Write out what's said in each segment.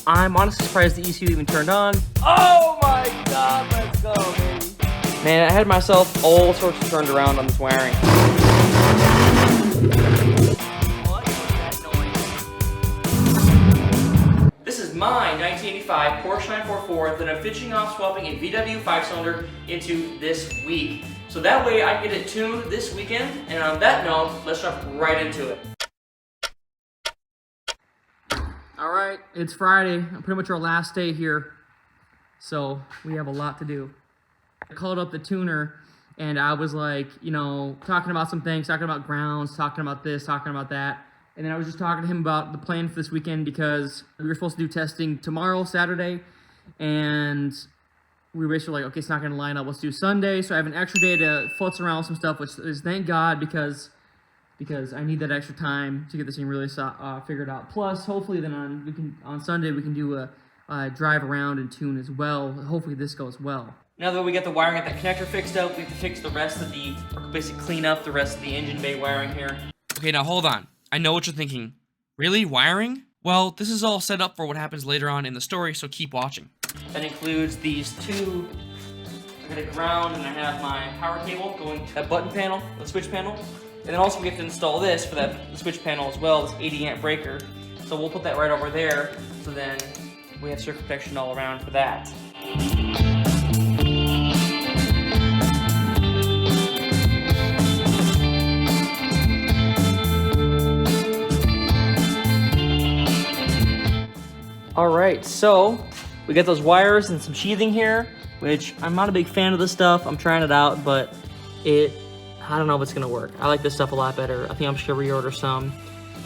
I'm honestly surprised the ECU even turned on. Oh my god, let's go, baby. Man, I had myself all sorts of turned around on this wiring. What is that noise? This is my 1985 Porsche 944 that I'm finishing off swapping a VW 5-cylinder into this week. So that way I can get it tuned this weekend, and on that note, let's jump right into it. Alright, it's Friday, pretty much our last day here, so we have a lot to do. I called up the tuner, and I was like, you know, talking about some things, talking about grounds, talking about this, talking about that, and then I was just talking to him about the plan for this weekend because we were supposed to do testing tomorrow, Saturday, and we were basically like, okay, it's not going to line up, let's do Sunday, so I have an extra day to futz around with some stuff, which is thank God, because I need that extra time to get this thing really figured out. Plus, hopefully then on Sunday we can do a drive around and tune as well. Hopefully this goes well. Now that we got the wiring at that connector fixed up, we have to fix the rest of the, or basically clean up the rest of the engine bay wiring here. Okay, now hold on. I know what you're thinking. Really? Wiring? Well, this is all set up for what happens later on in the story, so keep watching. That includes these two. I got a ground and I have my power cable going to that button panel, the switch panel. And then also we have to install this for that switch panel as well, this 80 amp breaker. So we'll put that right over there, so then we have circuit protection all around for that. Alright, so we got those wires and some sheathing here, which I'm not a big fan of this stuff. I'm trying it out, but I don't know if it's gonna work. I like this stuff a lot better. I think I'm just gonna reorder some,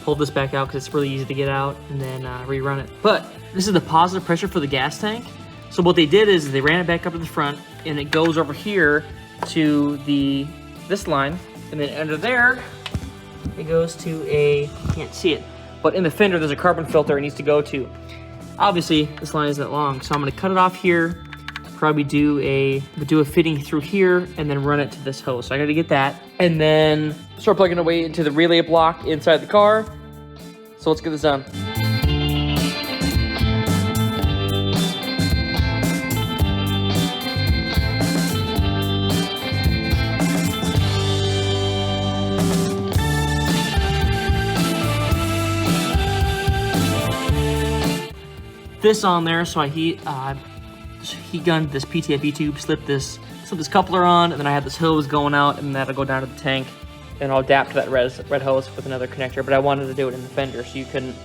pull this back out because it's really easy to get out, and then rerun it. But this is the positive pressure for the gas tank. So what they did is they ran it back up to the front, and it goes over here to this line, and then under there, it goes to a, you can't see it, but in the fender there's a carbon filter it needs to go to. Obviously, this line isn't that long, so I'm gonna cut it off here, probably do a fitting through here, and then run it to this hose. So I gotta get that, and then start plugging away into the relay block inside the car. So let's get this done. This on there, so I heat gunned this PTFE tube, slip this coupler on, and then I have this hose going out, and that'll go down to the tank, and I'll adapt to that red hose with another connector, but I wanted to do it in the fender so you couldn't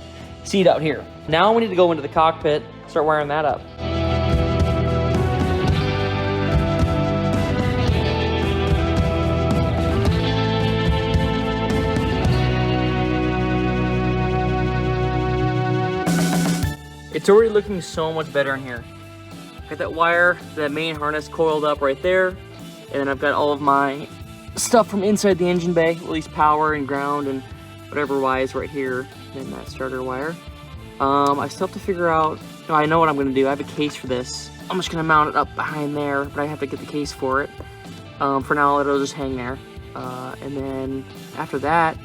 see it out here. Now we need to go into the cockpit, start wiring that up. It's already looking so much better in here. Got that wire, that main harness coiled up right there, and then I've got all of my stuff from inside the engine bay, at least power and ground and whatever wires right here, and that starter wire. I still have to figure out, I know what I'm gonna do. I have a case for this. I'm just gonna mount it up behind there, but I have to get the case for it. For now, it'll just hang there. And then after that,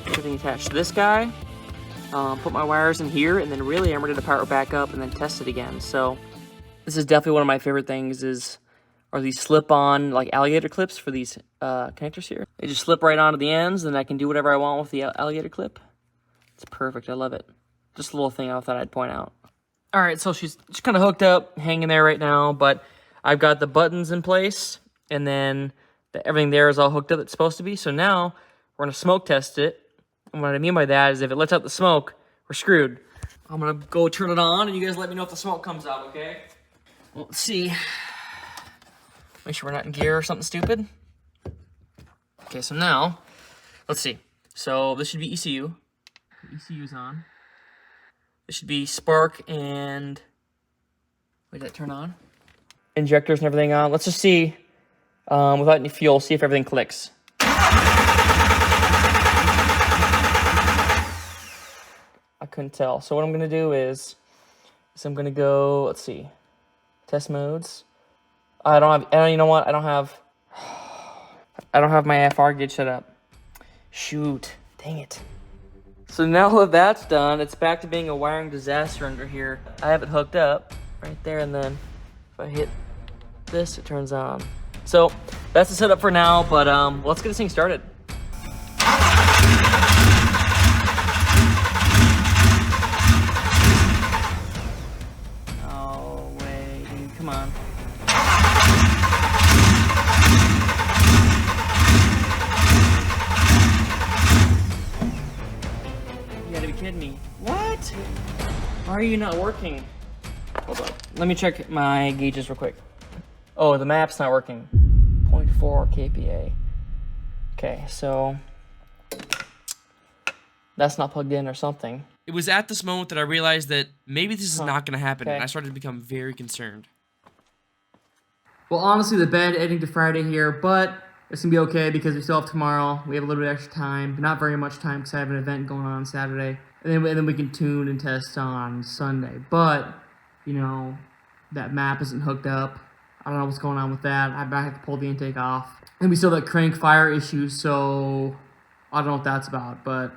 everything attached to this guy, put my wires in here, and then really I'm ready to power it back up and then test it again. So this is definitely one of my favorite things are these slip-on like alligator clips for these connectors here. They just slip right onto the ends, and I can do whatever I want with the alligator clip. It's perfect, I love it. Just a little thing I thought I'd point out. All right, so she's kind of hooked up, hanging there right now, but I've got the buttons in place, and then everything there is all hooked up that's supposed to be. So now we're gonna smoke test it. And what I mean by that is if it lets out the smoke, we're screwed. I'm gonna go turn it on, and you guys let me know if the smoke comes out, okay? Well, let's see. Make sure we're not in gear or something stupid. Okay, so now, let's see. So this should be ECU. ECU's on. This should be spark and, wait, did that turn on? Injectors and everything on. Let's just see, without any fuel, see if everything clicks. I couldn't tell. So what I'm gonna do is I'm gonna go, let's see, test modes. You know what? I don't have my FR gauge set up. Shoot, dang it. So now that that's done, it's back to being a wiring disaster under here. I have it hooked up right there, and then if I hit this, it turns on. So that's the setup for now, but let's get this thing started. Oh, wait, dude, come on. You gotta be kidding me. What? Why are you not working? Hold on. Let me check my gauges real quick. Oh, the map's not working. 0.4 kPa. Okay, so that's not plugged in or something. It was at this moment that I realized that maybe this is not going to happen, Okay. and I started to become very concerned. Well, honestly, the bed ending to Friday here, but it's gonna be okay because we still have tomorrow. We have a little bit of extra time, but not very much time because I have an event going on Saturday, and then we can tune and test on Sunday. But you know, that map isn't hooked up. I don't know what's going on with that. I might have to pull the intake off, and we still have that crank fire issue. So I don't know what that's about, but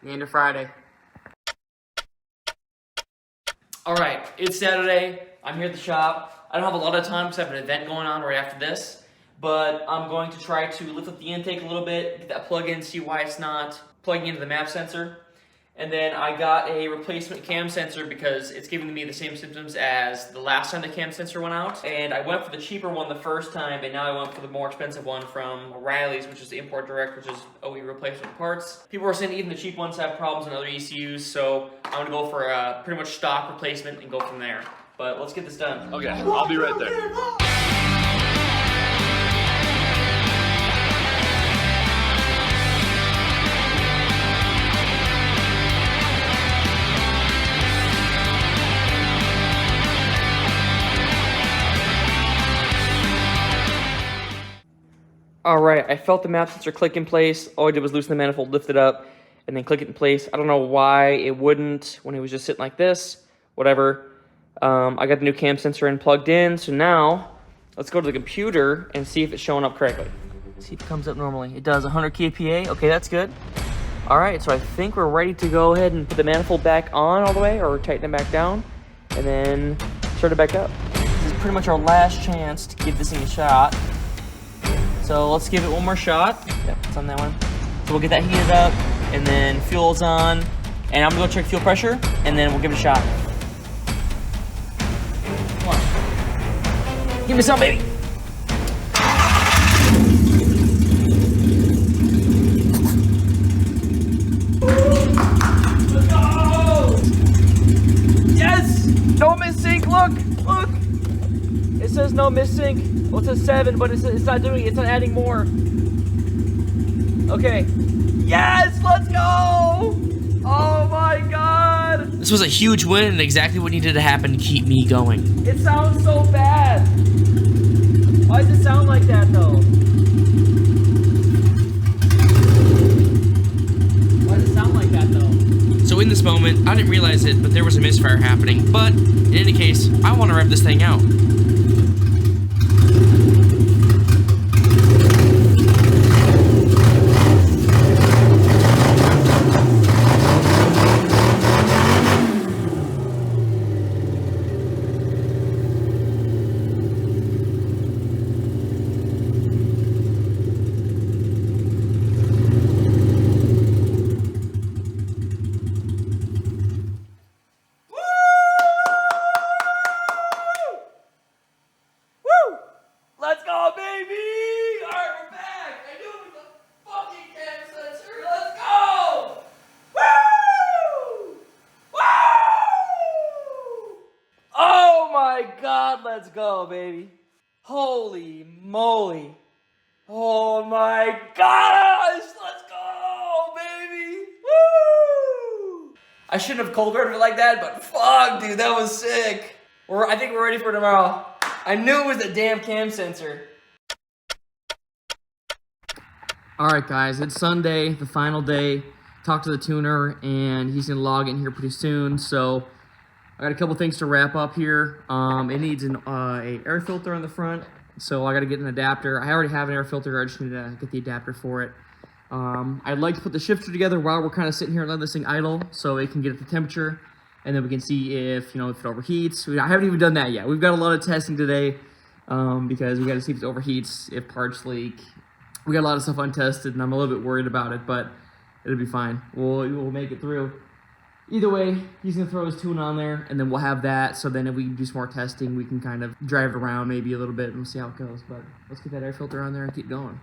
the end of Friday. All right, it's Saturday. I'm here at the shop. I don't have a lot of time because I have an event going on right after this, but I'm going to try to lift up the intake a little bit, get that plug in, see why it's not plugging into the map sensor. And then I got a replacement cam sensor because it's giving me the same symptoms as the last time the cam sensor went out. And I went for the cheaper one the first time, and now I went for the more expensive one from O'Reilly's, which is the import direct, which is OE replacement parts. People are saying even the cheap ones have problems in other ECUs, so I'm gonna go for a pretty much stock replacement and go from there. But let's get this done. Okay, I'll be right there. All right, I felt the map sensor click in place. All I did was loosen the manifold, lift it up, and then click it in place. I don't know why it wouldn't when it was just sitting like this. Whatever. I got the new cam sensor in plugged in, so now let's go to the computer and see if it's showing up correctly. See if it comes up normally. It does 100 kPa. Okay, that's good. All right, so I think we're ready to go ahead and put the manifold back on all the way, or tighten it back down, and then start it back up. This is pretty much our last chance to give this thing a shot. So let's give it one more shot. Yep, it's on that one. So we'll get that heated up, and then fuel's on, and I'm gonna go check fuel pressure, and then we'll give it a shot. Come on. Give me some, baby. Let's go! Yes! No missing, look! It says no missing. Well, it says 7, but it's not doing it. It's not adding more. Okay. Yes! Let's go! Oh my god! This was a huge win and exactly what needed to happen to keep me going. It sounds so bad. Why does it sound like that, though? Why does it sound like that, though? So in this moment, I didn't realize it, but there was a misfire happening. But in any case, I want to rev this thing out. Let's go, baby! Alright, we're back! I knew it was a fucking cam sensor! Let's go! Woo! Woo! Oh my god, let's go, baby! Holy moly! Oh my gosh! Let's go, baby! Woo! I shouldn't have cold read it like that, but fuck, dude, that was sick! I think we're ready for tomorrow. I knew it was the damn cam sensor. Alright guys, it's Sunday, the final day. Talked to the tuner and he's gonna log in here pretty soon, so I got a couple things to wrap up here. It needs an air filter on the front, so I gotta get an adapter. I already have an air filter, I just need to get the adapter for it. I'd like to put the shifter together while we're kind of sitting here and letting this thing idle so it can get at the temperature, and then we can see if, if it overheats. I haven't even done that yet. We've got a lot of testing today because we got to see if it overheats, if parts leak. We got a lot of stuff untested, and I'm a little bit worried about it, but it'll be fine. We'll make it through. Either way, he's going to throw his tune on there, and then we'll have that, so then if we do some more testing, we can kind of drive it around maybe a little bit, and we'll see how it goes. But let's get that air filter on there and keep going.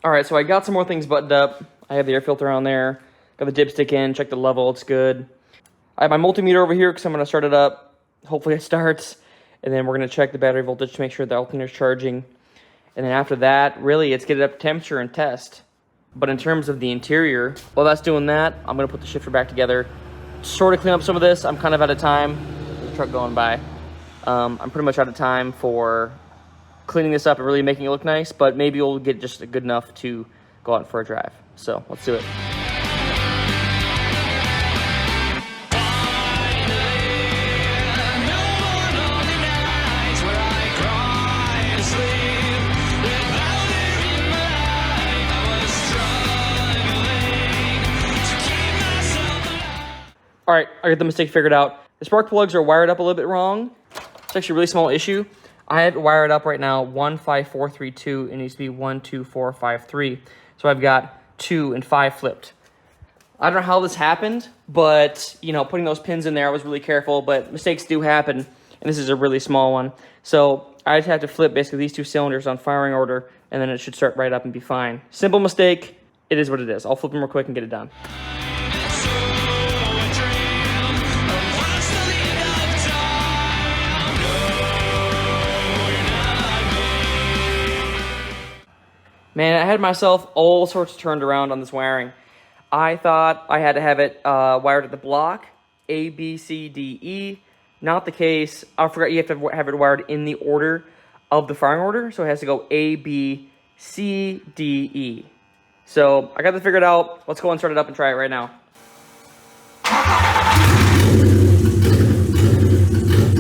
All right, so I got some more things buttoned up. I have the air filter on there. Got the dipstick in, check the level, it's good. I have my multimeter over here because I'm going to start it up. Hopefully it starts. And then we're going to check the battery voltage to make sure the alternator's charging. And then after that, really, it's get it up to temperature and test. But in terms of the interior, while that's doing that, I'm going to put the shifter back together. Sort of clean up some of this. I'm kind of out of time. There's a truck going by. I'm pretty much out of time for cleaning this up and really making it look nice. But maybe we'll get just good enough to go out for a drive. So let's do it. All right, I got the mistake figured out. The spark plugs are wired up a little bit wrong. It's actually a really small issue. I have it wired up right now 15432. It needs to be 12453. So I've got 2 and 5 flipped. I don't know how this happened, but putting those pins in there, I was really careful. But mistakes do happen, and this is a really small one. So I just have to flip basically these 2 cylinders on firing order, and then it should start right up and be fine. Simple mistake. It is what it is. I'll flip them real quick and get it done. Man, I had myself all sorts turned around on this wiring. I thought I had to have it wired at the block, A, B, C, D, E. Not the case. I forgot you have to have it wired in the order of the firing order, so it has to go A, B, C, D, E. So I got this figured out. Let's go and start it up and try it right now.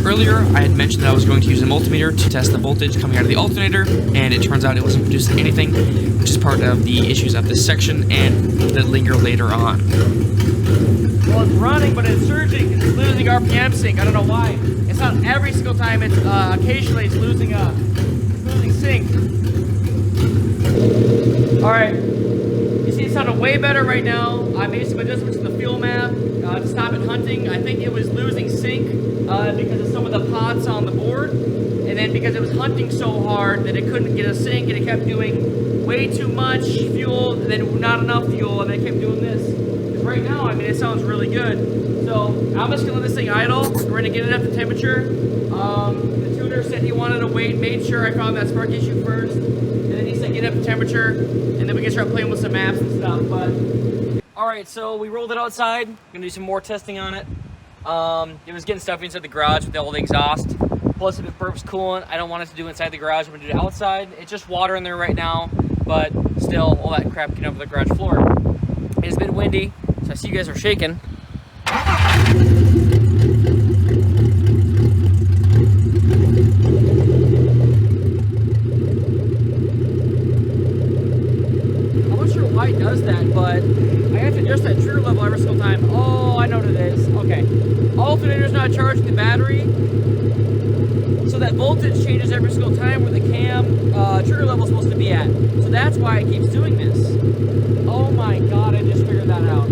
Earlier, I had mentioned that I was going to use a multimeter to test the voltage coming out of the alternator, and it turns out it wasn't producing anything, which is part of the issues of this section and that linger later on. Well, it's running, but it's surging and it's losing RPM sync. I don't know why. It's not every single time. It's occasionally it's losing sync. All right. You see, it sounded way better right now. I made some adjustments to the fuel map to stop it hunting. I think it was losing sync because of some of the pots on the board, and then because it was hunting so hard that it couldn't get a sync, and it kept doing way too much fuel, and then not enough fuel, and it kept doing this. Because right now, I mean, it sounds really good. So I'm just gonna let this thing idle. We're gonna get it up to temperature. The tuner said he wanted to wait, made sure I found that spark issue first, and then he said get up to temperature, and then we can start playing with some maps and stuff. But all right, so we rolled it outside. We're gonna do some more testing on it. It was getting stuff inside the garage with all the exhaust. Plus, if it burps coolant, I don't want it to do inside the garage. I'm gonna do it outside. It's just water in there right now, but still, all that crap getting over the garage floor. It's been windy, so I see you guys are shaking. I'm not sure why it does that, but I have to adjust that trigger level every single time. Oh, I know what it is. Okay. Alternator's not charging the battery, so that voltage changes every single time where the cam trigger level is supposed to be at. So that's why it keeps doing this. Oh my god, I just figured that out.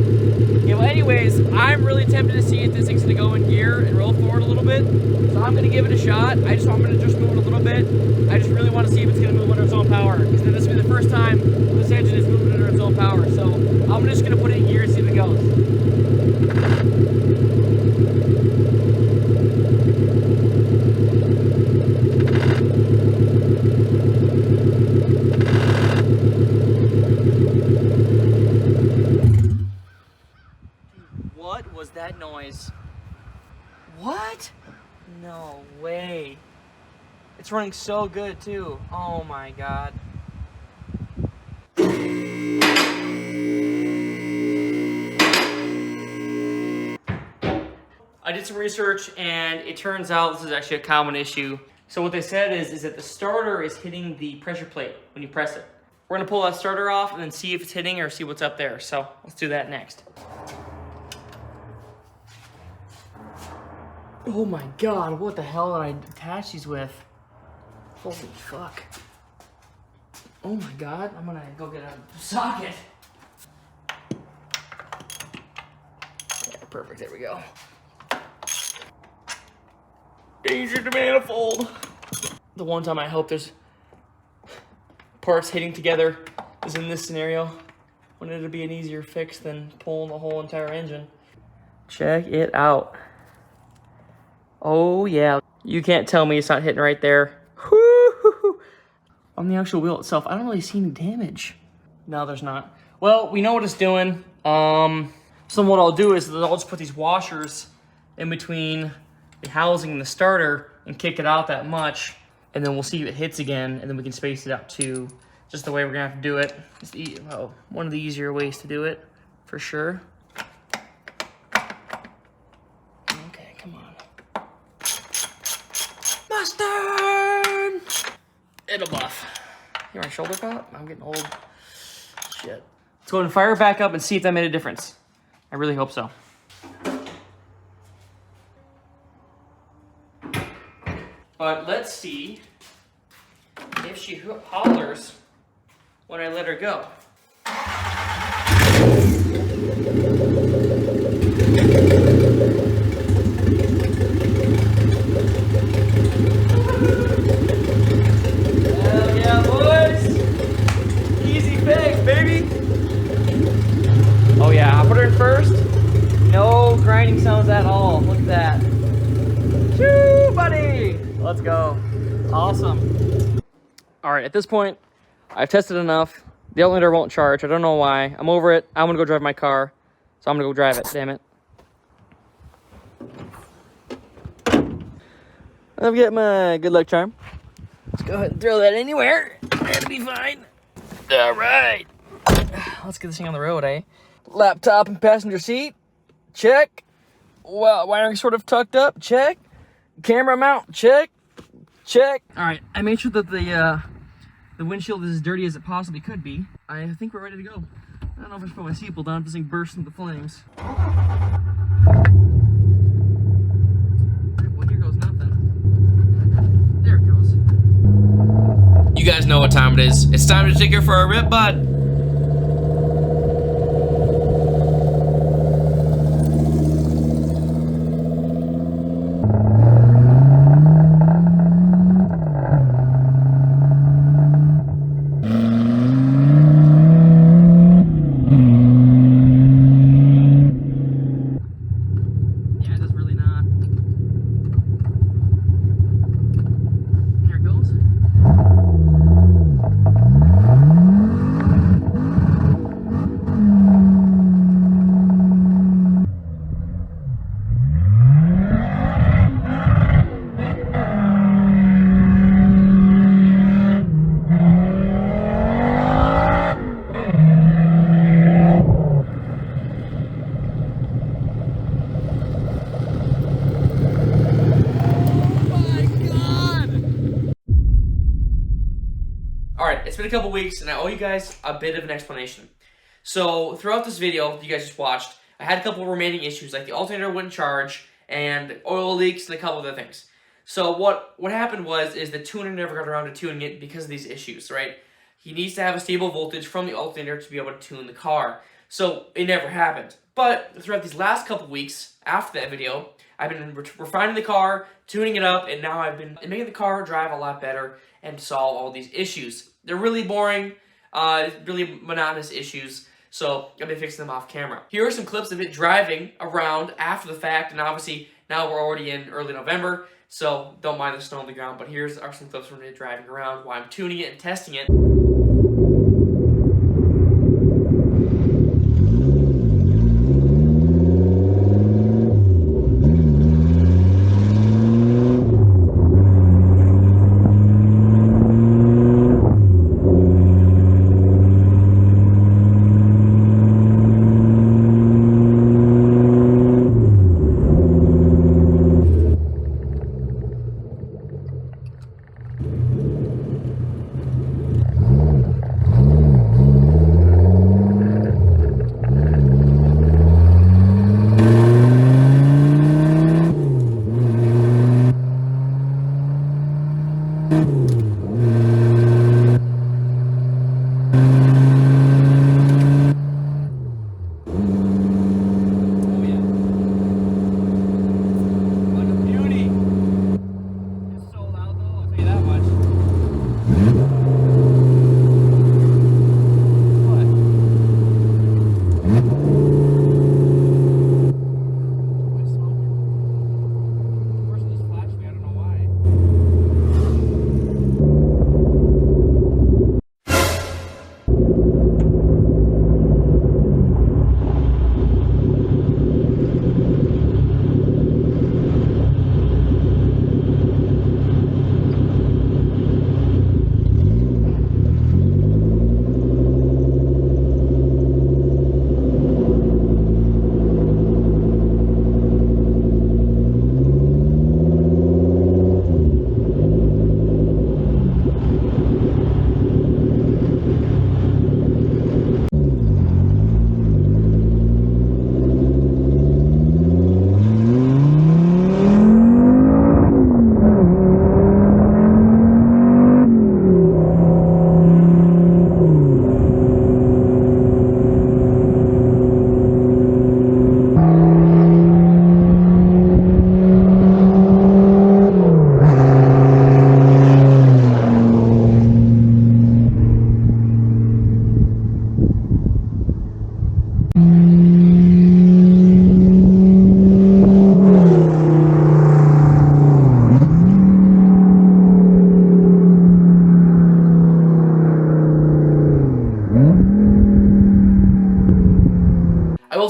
Yeah, well anyways, I'm really tempted to see if this thing's gonna go in gear and roll forward a little bit. So I'm gonna give it a shot. I'm gonna just move it a little bit. I just really want to see if it's gonna move under its own power. Because then this will be the first time this engine is moving under its own power. So I'm just gonna put it in gear and see if it goes. What was that noise? What? No way. It's running so good too. Oh my god. I did some research and it turns out this is actually a common issue. So what they said is that the starter is hitting the pressure plate when you press it. We're gonna pull that starter off and then see if it's hitting or see what's up there. So let's do that next. Oh my God, what the hell did I attach these with? Holy fuck. Oh my God, I'm gonna go get a socket. Yeah, perfect, there we go. Danger to manifold. The one time I hope there's parts hitting together is in this scenario, when it'll be an easier fix than pulling the whole entire engine. Check it out. Oh yeah, you can't tell me it's not hitting right there. Woo-hoo-hoo. On the actual wheel itself, I don't really see any damage. No, there's not. Well, we know what it's doing. So what I'll do is I'll just put these washers in between the housing and the starter and kick it out that much, and then we'll see if it hits again, and then we can space it out too. Just the way we're gonna have to do it. It's one of the easier ways to do it, for sure. Okay, come on. Mustard! It'll buff. Hear my shoulder pop? I'm getting old. Shit. Let's go ahead and fire it back up and see if that made a difference. I really hope so. But let's see if she hollers when I let her go. Hell yeah, boys! Easy fix, baby! Oh yeah, I'll put her in first. No grinding sounds at all. Look at that. Choo, buddy! Let's go. Awesome. All right, at this point, I've tested enough. The alternator won't charge. I don't know why. I'm over it. I'm gonna go drive my car. So I'm gonna go drive it, damn it. I'll get my good luck charm. Let's go ahead and throw that anywhere. That'll be fine. All right. Let's get this thing on the road, eh? Laptop and passenger seat. Check. Well, wiring sort of tucked up. Check. Camera mount. Check. Check. All right, I made sure that the windshield is as dirty as it possibly could be. I think we're ready to go. I don't know if I should put my seatbelt down if this thing bursts into flames. All right, well, here goes nothing. There it goes. You guys know what time it is. It's time to take her for a rip, bud. It's been a couple weeks, and I owe you guys a bit of an explanation. So, throughout this video you guys just watched, I had a couple remaining issues, like the alternator wouldn't charge, and oil leaks, and a couple other things. So, what happened is the tuner never got around to tuning it because of these issues, right? He needs to have a stable voltage from the alternator to be able to tune the car. So, it never happened. But, throughout these last couple weeks, after that video, I've been refining the car, tuning it up, and now I've been making the car drive a lot better and solve all these issues. They're really boring, really monotonous issues, so I've been fixing them off camera. Here are some clips of it driving around after the fact, and obviously now we're already in early November, so don't mind the snow on the ground, but here's some clips from it driving around while I'm tuning it and testing it.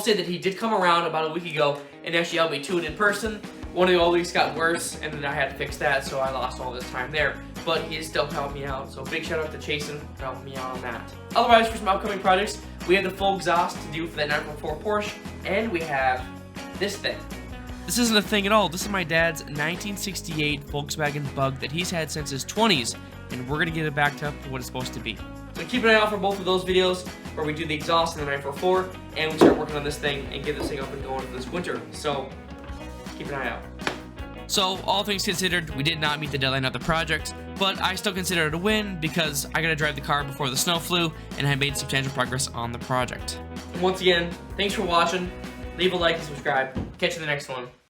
say that he did come around about a week ago and actually helped me tune in person. One of the oil leaks got worse, and then I had to fix that, so I lost all this time there. But he still helped me out, so big shout out to Chasen for helping me out on that. Otherwise, for some upcoming projects, we have the full exhaust to do for that 944 Porsche, and we have this thing. This isn't a thing at all. This is my dad's 1968 Volkswagen Bug that he's had since his 20s, and we're gonna get it backed up to what it's supposed to be. So keep an eye out for both of those videos where we do the exhaust in the 944, and we start working on this thing and get this thing up and going this winter. So keep an eye out. So, all things considered, we did not meet the deadline of the project, but I still consider it a win because I got to drive the car before the snow flew, and I made substantial progress on the project. And once again, thanks for watching. Leave a like and subscribe. Catch you in the next one.